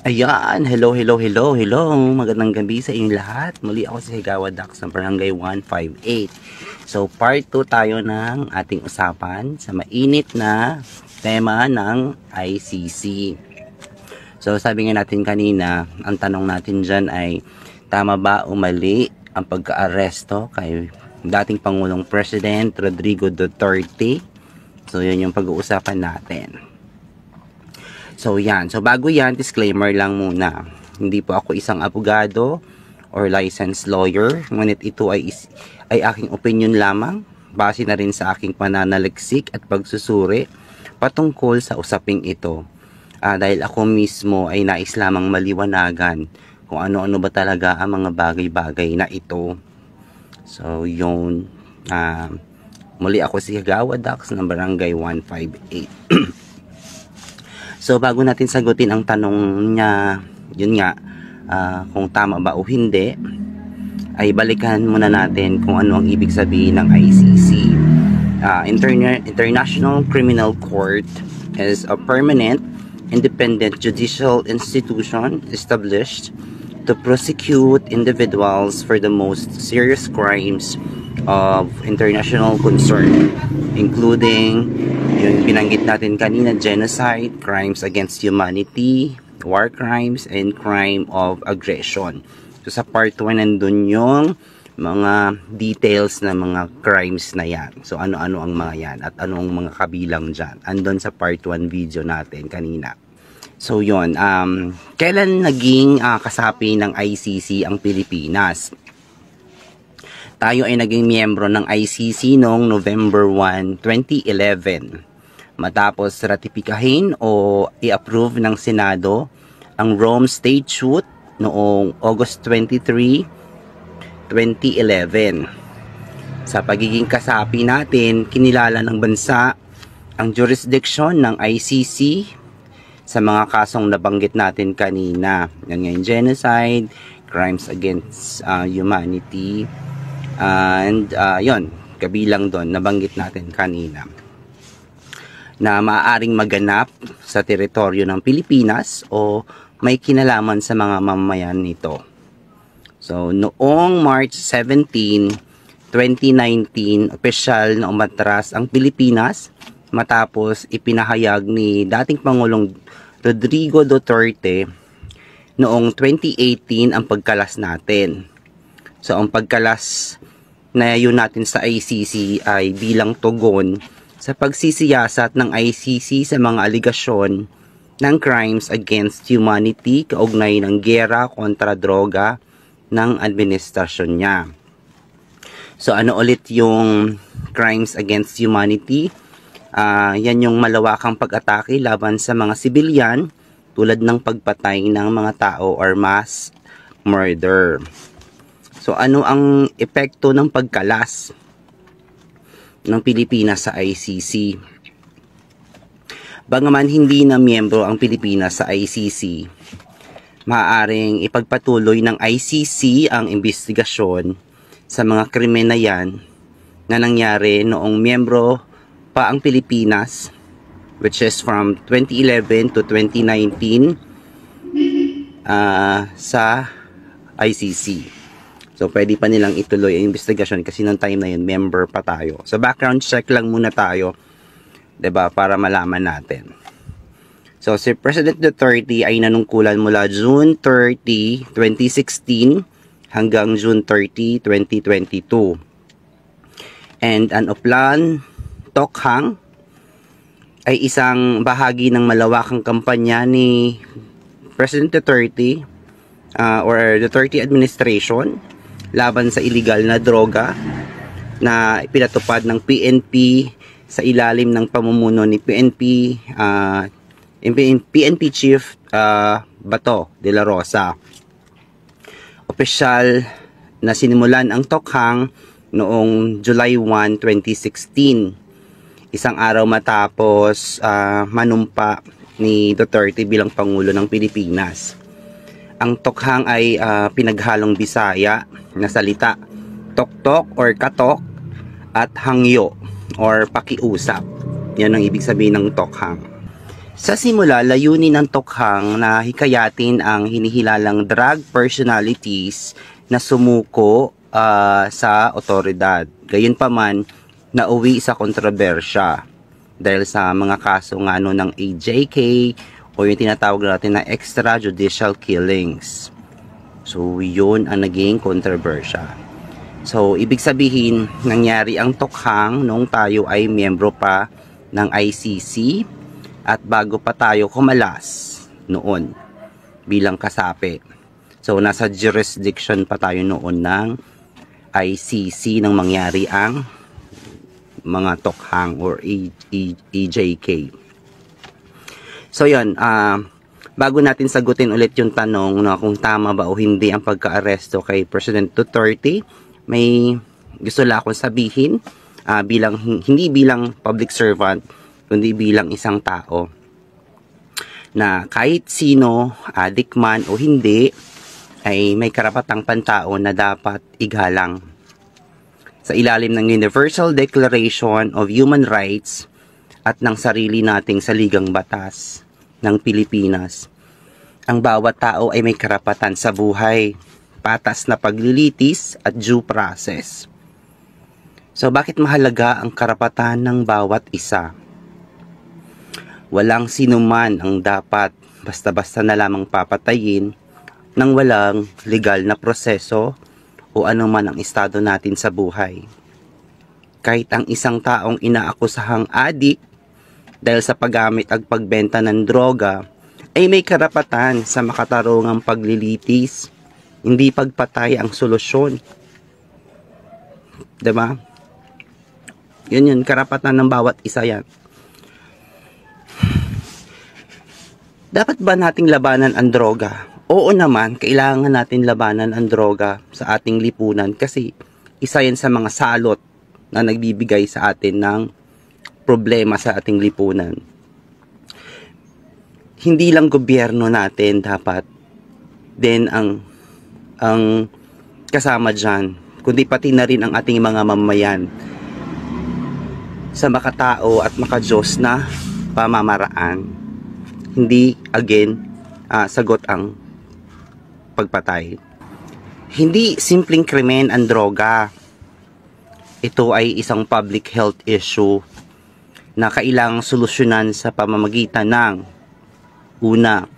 Ayan, hello. Magandang gabi sa inyong lahat. Muli ako si Higawa Dax ng Barangay 158. So, part 2 tayo ng ating usapan sa mainit na tema ng ICC. So, sabi nga natin kanina, ang tanong natin dyan ay, tama ba o mali ang pagka-aresto kay dating Pangulong President Rodrigo Duterte? So, yun yung pag-uusapan natin. So yan, so bago yan, disclaimer lang muna. Hindi po ako isang abogado or licensed lawyer. Ngunit ito ay aking opinion lamang, base na rin sa aking pananaliksik at pagsusuri patungkol sa usaping ito. Dahil ako mismo ay nais lamang maliwanagan kung ano-ano ba talaga ang mga bagay-bagay na ito. So yun, muli ako si Higawa Dax ng Barangay 158. So bago natin sagutin ang tanong niya, yun nga, kung tama ba o hindi, ay balikan muna natin kung ano ang ibig sabihin ng ICC. International Criminal Court is a permanent, independent judicial institution established to prosecute individuals for the most serious crimes of international concern, including yung binanggit natin kanina, genocide, crimes against humanity, war crimes, and crime of aggression. So sa part 1 nandun yung mga details na mga crimes na yan. So ano-ano ang mga yan at anong mga kabilang dyan. Andun sa part 1 video natin kanina. So yun, kailan naging kasapi ng ICC ang Pilipinas? Tayo ay naging miyembro ng ICC noong November 1, 2011. Matapos ratifikahin o i-approve ng Senado ang Rome Statute noong August 23, 2011. Sa pagiging kasapi natin, kinilala ng bansa ang jurisdiction ng ICC sa mga kasong nabanggit natin kanina. Yan yung genocide, crimes against humanity, and yon, kabilang doon nabanggit natin kanina, na maaaring maganap sa teritoryo ng Pilipinas o may kinalaman sa mga mamamayan nito. So noong March 17, 2019, opisyal na umatras ang Pilipinas matapos ipinahayag ni dating Pangulong Rodrigo Duterte noong 2018 ang pagkalas natin. So ang pagkalas na yun natin sa ICC ay bilang tugon sa pagsisiyasat ng ICC sa mga aligasyon ng crimes against humanity kaugnay ng giyera kontra droga ng administrasyon niya. So ano ulit yung crimes against humanity? Yan yung malawakang pag-atake laban sa mga sibilyan tulad ng pagpatay ng mga tao or mass murder. So ano ang epekto ng pagkalas ng Pilipinas sa ICC? Bagaman hindi na miyembro ang Pilipinas sa ICC, maaaring ipagpatuloy ng ICC ang investigasyon sa mga krimen na yan na nangyari noong miyembro pa ang Pilipinas, which is from 2011 to 2019 sa ICC. So, pwede pa nilang ituloy ang investigasyon kasi noong time na yun, member pa tayo. So, background check lang muna tayo, 'di ba, para malaman natin. So, si President Duterte ay nanungkulan mula June 30, 2016 hanggang June 30, 2022. And an Oplan Tokhang ay isang bahagi ng malawakang kampanya ni President Duterte or Duterte administration laban sa illegal na droga na ipinatupad ng PNP sa ilalim ng pamumuno ni PNP Chief Bato de la Rosa. Opisyal na sinimulan ang Tokhang noong July 1, 2016. Isang araw matapos manumpa ni Duterte bilang Pangulo ng Pilipinas. Ang Tokhang ay pinaghalong Bisaya na salita, tok-tok or katok, at hangyo or pakiusap. Yan ang ibig sabihin ng Tokhang. Sa simula, layunin ng tokhang na hikayatin ang hinihilalang drug personalities na sumuko sa otoridad. Gayunpaman, nauwi sa kontrobersya dahil sa mga kaso nga ng AJK o yung tinatawag natin na extrajudicial killings. So, yun ang naging kontrobersya. So, ibig sabihin, nangyari ang tokhang noong tayo ay miyembro pa ng ICC at bago pa tayo kumalas noon bilang kasapi. So, nasa jurisdiction pa tayo noon ng ICC nang mangyari ang mga tokhang or EJK. So, yun. Bago natin sagutin ulit yung tanong na kung tama ba o hindi ang pagka-aresto kay President Duterte, may gusto lang akong sabihin hindi bilang public servant, kundi bilang isang tao na kahit sino, adik man o hindi, ay may karapatang pantao na dapat igalang. Sa ilalim ng Universal Declaration of Human Rights at ng sarili nating saligang batas ng Pilipinas, ang bawat tao ay may karapatan sa buhay, patas na paglilitis at due process. So bakit mahalaga ang karapatan ng bawat isa? Walang sinuman ang dapat basta-basta na lamang papatayin nang walang legal na proseso o anuman ang estado natin sa buhay. Kahit ang isang taong inaakusahang adik dahil sa paggamit at pagbenta ng droga ay may karapatan sa makatarungang paglilitis, hindi pagpatay ang solusyon. Diba? Yun, karapatan ng bawat isa yan. Dapat ba nating labanan ang droga? Oo naman, kailangan natin labanan ang droga sa ating lipunan kasi isa yan sa mga salot na nagbibigay sa atin ng problema sa ating lipunan. Hindi lang gobyerno natin dapat din ang kasama dyan, kundi pati na rin ang ating mga mamayan sa makatao at makadiyos na pamamaraan. Hindi, again, sagot ang pagpatay. Hindi simpleng krimen ang droga. Ito ay isang public health issue na kailangang solusyonan sa pamamagitan ng una,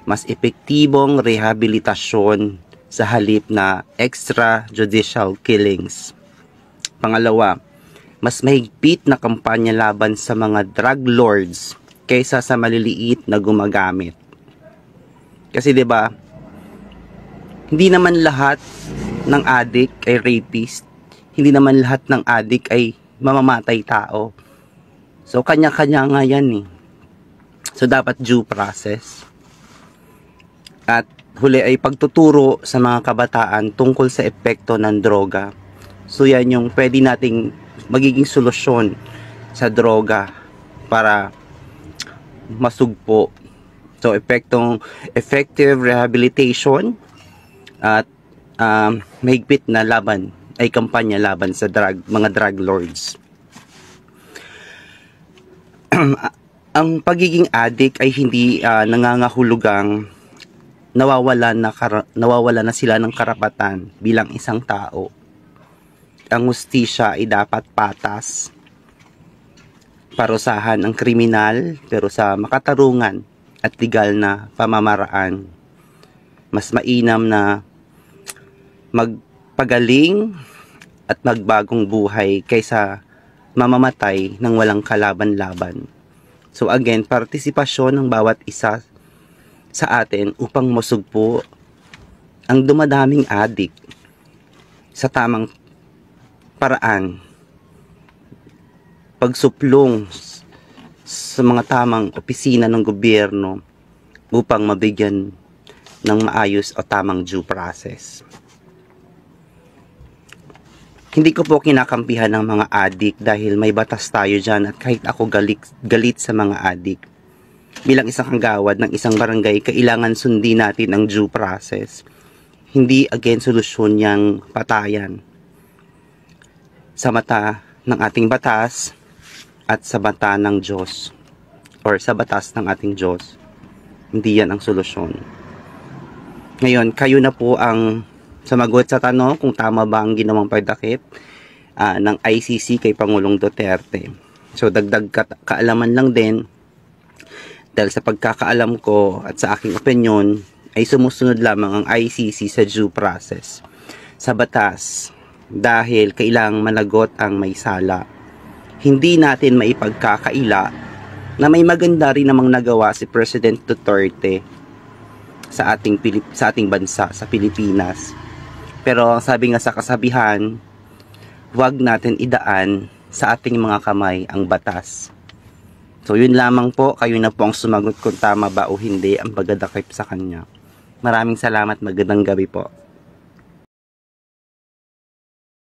mas epektibong rehabilitasyon sa halip na extrajudicial killings. Pangalawa, mas mahigpit na kampanya laban sa mga drug lords kaysa sa maliliit na gumagamit. Kasi 'di ba, hindi naman lahat ng addict ay rapist. Hindi naman lahat ng addict ay mamamatay tao. So kanya-kanya nga yan eh. So dapat due process. At huli ay pagtuturo sa mga kabataan tungkol sa epekto ng droga. So yan yung pwede nating magiging solusyon sa droga para masugpo. So effective rehabilitation at mahigpit na laban ay kampanya laban sa mga drug lords. Ang pagiging addict ay hindi nangangahulugang nawawala na sila ng karapatan bilang isang tao. Ang hustisya ay dapat patas. Parusahan ang kriminal pero sa makatarungan at legal na pamamaraan. Mas mainam na magpagaling at magbagong buhay kaysa mamamatay ng walang kalaban-laban. So again, partisipasyon ng bawat isa sa atin upang masugpo ang dumadaming adik sa tamang paraan. Pagsuplong sa mga tamang opisina ng gobyerno upang mabigyan ng maayos o tamang due process. Hindi ko po kinakampihan ng mga adik dahil may batas tayo dyan at kahit ako galit sa mga adik. Bilang isang kagawad ng isang barangay, kailangan sundin natin ang due process. Hindi again solusyon yang patayan. Sa mata ng ating batas at sa mata ng Diyos. or sa batas ng ating Diyos. Hindi yan ang solusyon. Ngayon, kayo na po ang sumagot sa tanong kung tama ba ang ginawang pagdakip ng ICC kay Pangulong Duterte. So, dagdag kaalaman lang din, dahil sa pagkakaalam ko at sa aking opinion, ay sumusunod lamang ang ICC sa due process, sa batas, dahil kailangang managot ang may sala. Hindi natin maipagkakaila na may maganda rin namang nagawa si President Duterte sa ating bansa, sa Pilipinas. Pero sabi nga sa kasabihan, huwag natin idaan sa ating mga kamay ang batas. So yun lamang po, kayo na po ang sumagot kung tama ba o hindi ang pagdadakip sa kanya. Maraming salamat, magandang gabi po.